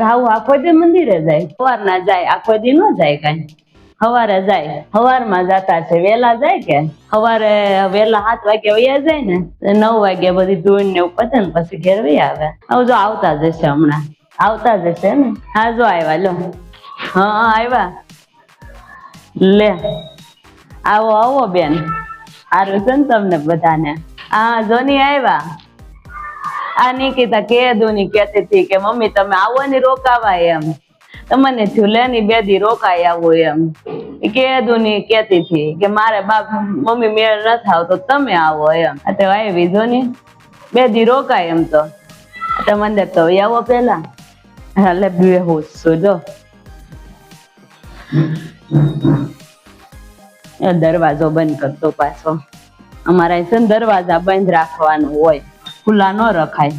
રાહુ આખો દી મંદિરે જાય, સવાર ના જાય, આખો દી નો જાય કઈ, સવારે જાય, સવાર માં જતા છે, વેલા જાય કે સવારે વેલા 7 વાગે વયા જાય ને 9 વાગે બધી ધોઈને ને એવું પતે ને પછી ઘેર વહી આવે. હવે જો આવતા જશે, હમણાં આવતા જશે ને. હા જો આવ્યા, લો હા આવ્યા, લે આવો આવો બેન, સારું છે ને તમને બધાને. હા જોની આવ્યા. આ નિકિતા કેદુની કેતી હતી કે મમ્મી તમે આવો ને રોકાવા એમ, તમને ઝૂલેની 2 દી રોકાઈ આવું એમ. કેદુની કેતી હતી કે મારે બાપ મમ્મી મેળ ન થાવ તો તમે આવો એમ. તો આવી જોની 2 દી રોકાય એમ તો. મને તો આવો પેલા એટલે બેહું છું જો. દરવાજો બંધ કરતો પાછો. અમારા છે ને દરવાજા બંધ રાખવાનું હોય, ખુલ્લા ન રખાય.